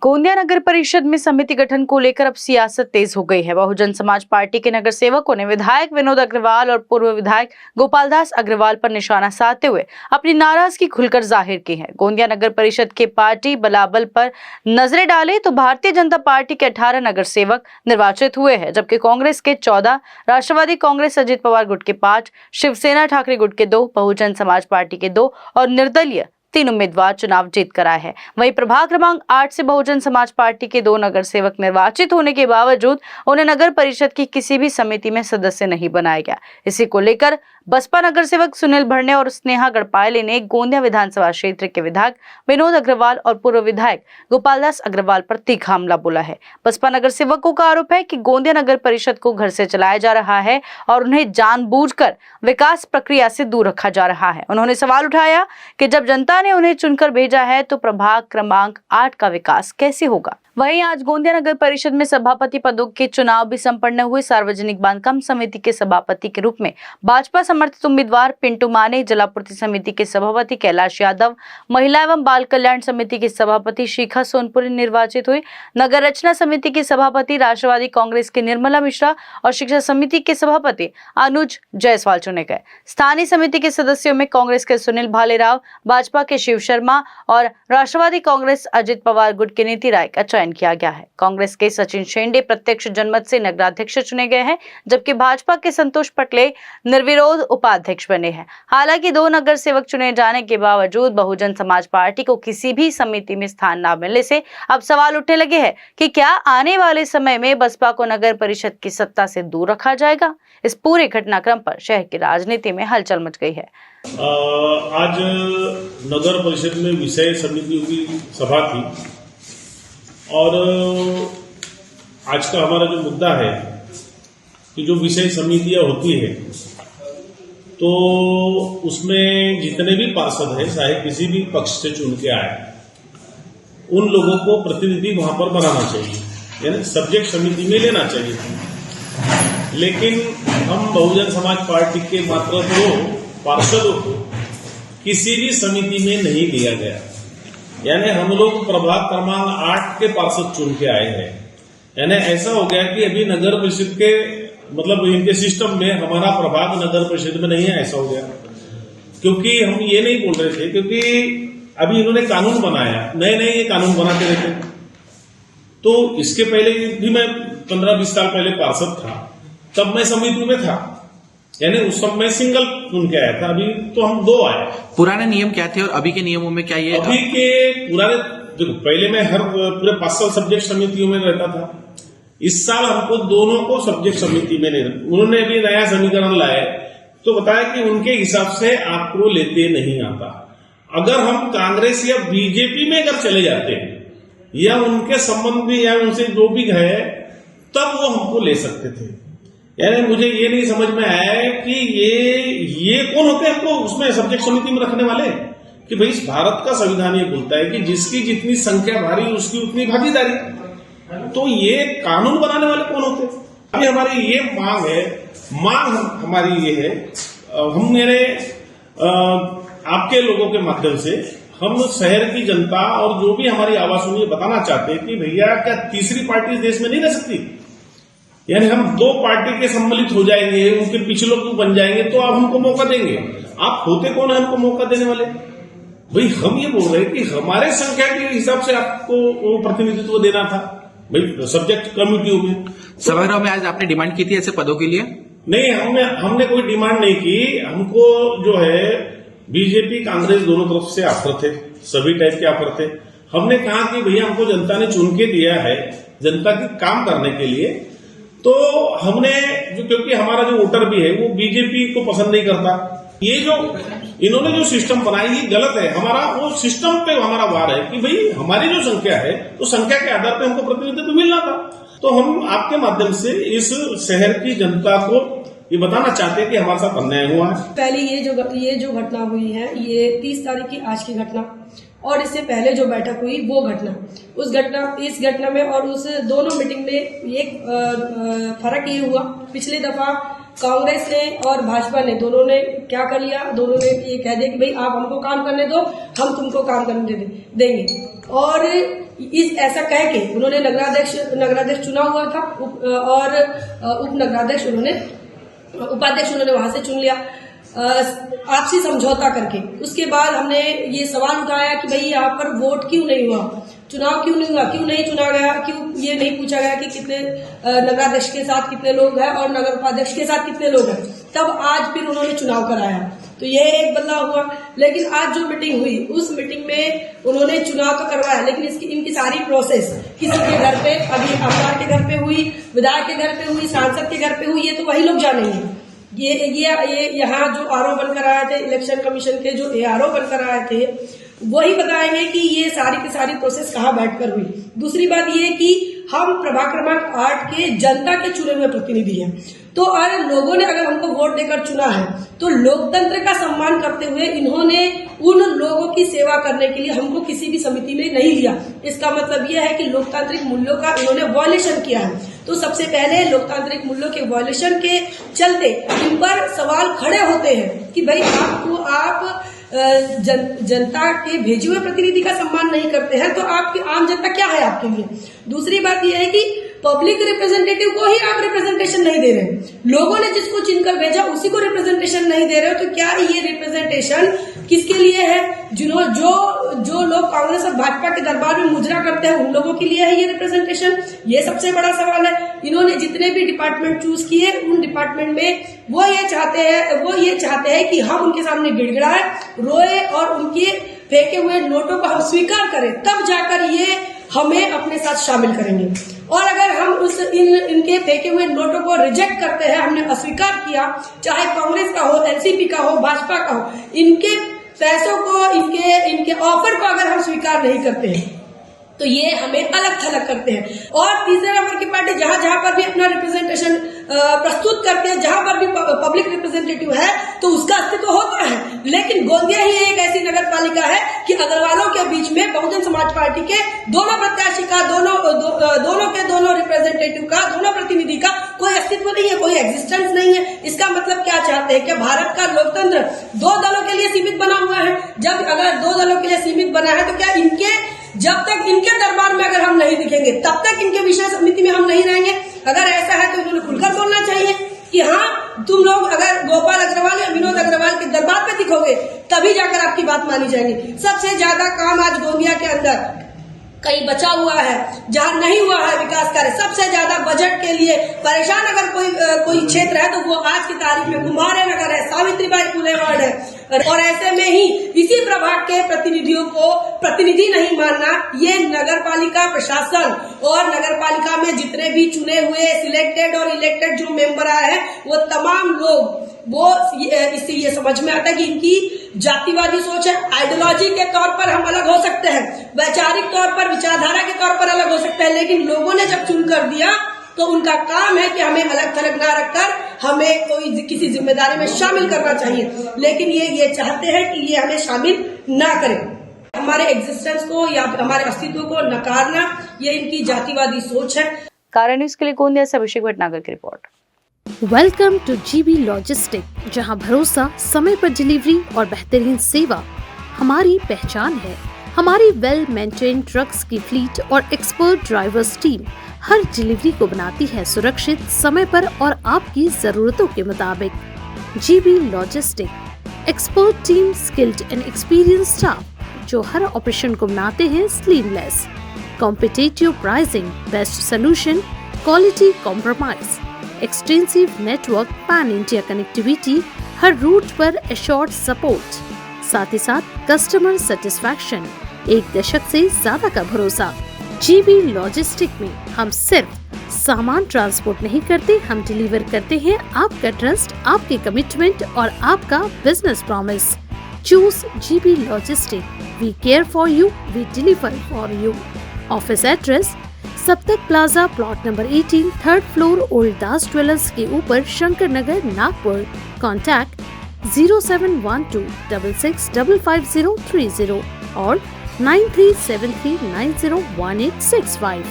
गोंदिया नगर परिषद में समिति गठन को लेकर अब सियासत तेज हो गई है। बहुजन समाज पार्टी के नगर सेवकों ने विधायक विनोद अग्रवाल और पूर्व विधायक गोपालदास अग्रवाल पर निशाना साधते हुए अपनी नाराजगी खुलकर जाहिर की है। गोंदिया नगर परिषद के पार्टी बलाबल पर नजरें डाले तो भारतीय जनता पार्टी के 18 नगर सेवक निर्वाचित हुए हैं, जबकि कांग्रेस के 14, राष्ट्रवादी कांग्रेस अजित पवार गुट के 5, शिवसेना ठाकरे गुट के 2, बहुजन समाज पार्टी के 2 और निर्दलीय 3 उम्मीदवार चुनाव जीत कर आए हैं। वहीं प्रभाग क्रमांक 8 से बहुजन समाज पार्टी के 2 नगर सेवक निर्वाचित होने के बावजूद उन्हें नगर परिषद की किसी भी समिति में सदस्य नहीं बनाया गया। इसी को लेकर बसपा नगर सेवक सुनील भरने और स्नेहा गढ़पाले ने गोंदिया विधानसभा क्षेत्र के विधायक विनोद अग्रवाल और पूर्व विधायक गोपालदास अग्रवाल पर तीखा हमला बोला है। बसपा नगर सेवकों का आरोप है कि गोंदिया नगर परिषद को घर से चलाया जा रहा है और उन्हें जानबूझकर विकास प्रक्रिया से दूर रखा जा रहा है। उन्होंने सवाल उठाया कि जब जनता ने उन्हें चुनकर भेजा है तो प्रभाग क्रमांक 8 का विकास कैसे होगा। वहीं आज गोंदिया नगर परिषद में सभापति पदों के चुनाव भी संपन्न हुए। सार्वजनिक बांधकाम समिति के सभापति के रूप में भाजपा समर्थित उम्मीदवार पिंटू माने, जलापूर्ति समिति के सभापति कैलाश यादव, महिला एवं बाल कल्याण समिति की सभापति शिखा सोनपुरी निर्वाचित हुई। नगर रचना समिति के सभापति राष्ट्रवादी कांग्रेस के निर्मला मिश्रा और शिक्षा समिति के सभापति अनुज जायसवाल चुने गए। स्थानीय समिति के सदस्यों में कांग्रेस के सुनील भालेराव, भाजपा के शिव शर्मा और राष्ट्रवादी कांग्रेस अजित पवार गुट के नीति राय का चयन किया गया है। कांग्रेस के सचिन शेंडे प्रत्यक्ष जनमत से नगराध्यक्ष चुने गए हैं, जबकि भाजपा के संतोष पटले निर्विरोध उपाध्यक्ष बने हैं। हालांकि 2 नगर सेवक चुने जाने के बावजूद बहुजन समाज पार्टी को किसी भी समिति में स्थान न मिलने से अब सवाल उठने लगे हैं कि क्या आने वाले समय में बसपा को नगर परिषद की सत्ता से दूर रखा जाएगा। इस पूरे घटनाक्रम पर शहर की राजनीति में हलचल मच गई है। आज नगर परिषद में विषय समितियों की सभा थी और आज का हमारा जो मुद्दा है कि जो विषय समितियां होती है तो उसमें जितने भी पार्षद हैं, चाहे किसी भी पक्ष से चुन के आए, उन लोगों को प्रतिनिधि वहां पर बनाना चाहिए, यानी सब्जेक्ट समिति में लेना चाहिए। लेकिन हम बहुजन समाज पार्टी के मात्र 2 पार्षदों को किसी भी समिति में नहीं लिया गया, यानी हम लोग प्रभाग क्रमांक 8 के पार्षद चुन के आए हैं। यानी ऐसा हो गया कि अभी नगर परिषद के मतलब इनके सिस्टम में हमारा प्रभाग नगर परिषद में नहीं है, ऐसा हो गया। क्योंकि हम ये नहीं बोल रहे थे, क्योंकि अभी इन्होंने कानून बनाया, नए ये कानून बनाते रहते। तो इसके पहले भी मैं 15-20 साल पहले पार्षद था, तब मैं समिति में था, यानी उस समय सिंगल चुन के आया था। अभी तो हम 2 आए। पुराने नियम क्या थे और अभी के नियमों में क्या ये? अभी के पुराने देखो, पहले मैं हर पूरे 5 साल सब्जेक्ट समितियों में रहता था। इस साल हमको दोनों को सब्जेक्ट समिति में नहीं, उन्होंने भी नया समीकरण लाया तो बताया कि उनके हिसाब से आपको लेते नहीं आता। अगर हम कांग्रेस या बीजेपी में अगर चले जाते हैं या उनके संबंधी या उनसे जो भी है, तब वो हमको ले सकते थे। यानी मुझे ये नहीं समझ में आया कि ये कौन होते हैं हमको उसमें सब्जेक्ट समिति में रखने वाले, कि भाई भारत का संविधान ये बोलता है कि जिसकी जितनी संख्या भारी उसकी उतनी भागीदारी। तो ये कानून बनाने वाले कौन होते? अभी हमारी ये मांग है, हमारी ये है, हम मेरे आपके लोगों के माध्यम से हम शहर की जनता और जो भी हमारी आवाज सुनिए बताना चाहते हैं कि भैया क्या तीसरी पार्टी इस देश में नहीं रह सकती? यानी हम 2 पार्टी के सम्मिलित हो जाएंगे, उनके पीछे लोग बन जाएंगे तो आप हमको मौका देंगे। आप होते कौन है हमको मौका देने वाले? भाई हम ये बोल रहे हैं कि हमारे संख्या के हिसाब से आपको वो प्रतिनिधित्व देना था भाई सब्जेक्ट कमिटियों में। सभागृह में आज आपने डिमांड की थी ऐसे पदों के लिए? नहीं, हमने कोई डिमांड नहीं की। हमको जो है बीजेपी कांग्रेस दोनों तरफ से ऑफर थे, सभी टाइप के ऑफर थे। हमने कहा कि भैया हमको जनता ने चुन के दिया है जनता के काम करने के लिए, तो हमने क्योंकि हमारा जो वोटर भी है वो बीजेपी को पसंद नहीं करता। ये जो इन्होंने जो सिस्टम बनाई ये गलत है। हमारा वो सिस्टम पे हमारा वार है कि भाई हमारी जो संख्या है तो संख्या के आधार पे हमको प्रतिनिधित्व मिलना था। तो हम आपके माध्यम से इस शहर की जनता को ये बताना चाहते हैं कि हमारे साथ अन्याय हुआ है। पहले ये जो घटना हुई है ये 30 तारीख की आज की घटना, और इससे पहले जो बैठक हुई वो घटना, इस घटना में और उस दोनों मीटिंग में एक फर्क ये हुआ, पिछली दफा कांग्रेस ने और भाजपा ने दोनों ने क्या कर लिया, दोनों ने ये कह दिया कि भाई आप हमको काम करने दो, हम तुमको काम करने देंगे। और ऐसा कह के उन्होंने नगराध्यक्ष चुना हुआ था और उप नगराध्यक्ष उपाध्यक्ष उन्होंने वहां से चुन लिया आपसी समझौता करके। उसके बाद हमने ये सवाल उठाया कि भाई यहाँ पर वोट क्यों नहीं हुआ, चुनाव क्यों नहीं हुआ, क्यों नहीं चुना गया, क्यों ये नहीं पूछा गया कि कितने नगराध्यक्ष के साथ कितने लोग हैं और नगर उपाध्यक्ष के साथ कितने लोग हैं। तब आज फिर उन्होंने चुनाव कराया, तो ये एक बदलाव हुआ। लेकिन आज जो मीटिंग हुई उस मीटिंग में उन्होंने चुनाव तो करवाया, लेकिन इनकी सारी प्रोसेस किसी के घर पे, अभी आमदार के घर पे हुई, विधायक के घर पे हुई, सांसद के घर पे हुई, ये तो वही लोग जानेंगे। ये यहाँ जो आरओ बनकर आए थे, इलेक्शन कमीशन के जो एआरओ बनकर आए थे, वही बताएंगे कि ये सारी की सारी प्रोसेस कहाँ बैठकर हुई। दूसरी बात ये कि हम प्रभाग क्रमांक 8 के जनता के चुने हुए प्रतिनिधि हैं, तो लोगों ने अगर हमको वोट देकर चुना है तो लोकतंत्र का सम्मान करते हुए इन्होंने उन लोगों की सेवा करने के लिए हमको किसी भी समिति में नहीं लिया। इसका मतलब यह है कि लोकतांत्रिक मूल्यों का इन्होंने वायलेशन किया है। तो सबसे पहले लोकतांत्रिक मूल्यों के वायलेशन के चलते इन पर सवाल खड़े होते हैं कि भाई आप जनता के भेजे हुए प्रतिनिधि का सम्मान नहीं करते हैं, तो आपकी आम जनता क्या है आपके लिए। दूसरी बात यह है कि पब्लिक रिप्रेजेंटेटिव को ही आप रिप्रेजेंटेशन नहीं दे रहे, लोगों ने जिसको चुनकर भेजा उसी को रिप्रेजेंटेशन नहीं दे रहे हो। तो क्या ये रिप्रेजेंटेशन किसके लिए है? जो लोग कांग्रेस और भाजपा के दरबार में मुजरा करते हैं उन लोगों के लिए है ये रिप्रेजेंटेशन? ये सबसे बड़ा सवाल है। इन्होंने जितने भी डिपार्टमेंट चूज किए उन डिपार्टमेंट में वो ये चाहते हैं कि हम उनके सामने गिड़गिड़ाए, रोए और उनके फेंके हुए नोटों को हम स्वीकार करें, तब जाकर ये हमें अपने साथ शामिल करेंगे। और अगर हम इनके फेंके हुए नोटों को रिजेक्ट करते हैं, हमने अस्वीकार किया, चाहे कांग्रेस का हो, एनसीपी का हो, भाजपा का हो, इनके पैसों को, इनके ऑफर को अगर हम स्वीकार नहीं करते हैं तो ये हमें अलग थलग करते हैं। और तीसरे नंबर की पार्टी जहां पर भी अपना रिप्रेजेंटेशन प्रस्तुत करते हैं, जहां पर भी पब्लिक रिप्रेजेंटेटिव है तो उसका अस्तित्व होता है। लेकिन गोंदिया ही एक ऐसी नगर पालिका है कि अग्रवालों के बीच में बहुजन समाज पार्टी के दोनों प्रत्याशी का, दोनों रिप्रेजेंटेटिव का, दोनों प्रतिनिधि का कोई अस्तित्व नहीं है, कोई एग्जिस्टेंस नहीं है। इसका मतलब क्या चाहते हैं? क्या भारत का लोकतंत्र 2 दलों के लिए सीमित बना हुआ है? जब अगर 2 दलों के लिए सीमित बना है तो क्या जब तक इनके दरबार में अगर हम नहीं दिखेंगे तब तक इनके विषय समिति में हम नहीं रहेंगे? अगर ऐसा है तो इन्होंने खुलकर बोलना चाहिए कि हाँ, तुम लोग अगर गोपाल अग्रवाल या विनोद अग्रवाल के दरबार पे दिखोगे तभी जाकर आपकी बात मानी जाएगी। सबसे ज्यादा काम आज गोंदिया के अंदर कहीं बचा हुआ है, जहां नहीं हुआ है विकास कार्य। सबसे ज्यादा बजट के लिए परेशान अगर कोई क्षेत्र है तो वो आज की तारीख में कुम्हारे नगर है, सावित्रीबाई फुले वार्ड है। और ऐसे में ही इसी प्रभाग के प्रतिनिधियों को प्रतिनिधि नहीं मानना, ये नगर पालिका प्रशासन और नगर पालिका में जितने भी चुने हुए सिलेक्टेड और इलेक्टेड जो मेंबर आए हैं वो तमाम लोग इससे ये समझ में आता है कि इनकी जातिवादी सोच है। आइडियोलॉजी के तौर पर हम अलग हो सकते हैं, वैचारिक तौर पर, विचारधारा के तौर पर अलग हो सकते हैं, लेकिन लोगों ने जब चुन कर दिया तो उनका काम है कि हमें अलग थलग ना रखकर हमें किसी जिम्मेदारी में शामिल करना चाहिए। लेकिन ये चाहते हैं कि ये हमें शामिल ना करें। हमारे एग्जिस्टेंस को या हमारे अस्तित्व को नकारना, ये इनकी जातिवादी सोच है। कारण न्यूज के लिए गोंदिया से अभिषेक भटनागर की report. Welcome two GB logistic, जहां भरोसा, समय पर डिलीवरी और बेहतरीन सेवा हमारी पहचान है। हमारी वेल मेंटेन ट्रक्स की फ्लीट और एक्सपर्ट ड्राइवर्स टीम हर डिलीवरी को बनाती है सुरक्षित, समय पर और आपकी जरूरतों के मुताबिक। GB logistic, expert team, skilled and experience staff जो हर ऑपरेशन को बनाते हैं seamless. Competitive pricing, best solution, quality compromise, extensive network, pan India connectivity, हर रूट पर एश्योर्ड सपोर्ट, साथ ही साथ कस्टमर सेटिस्फैक्शन, 1 दशक से ज्यादा का भरोसा। जीबी लॉजिस्टिक में हम सिर्फ सामान ट्रांसपोर्ट नहीं करते, हम डिलीवर करते हैं आपका ट्रस्ट, आपके कमिटमेंट और आपका business promise. Choose GB logistic, we care for you, we deliver for you. Office address Saptak plaza, plot number 18, 3rd floor, old Das jewellers के ऊपर, शंकर नगर, नागपुर। कॉन्टैक्ट 0712 66555030 और 9373901865।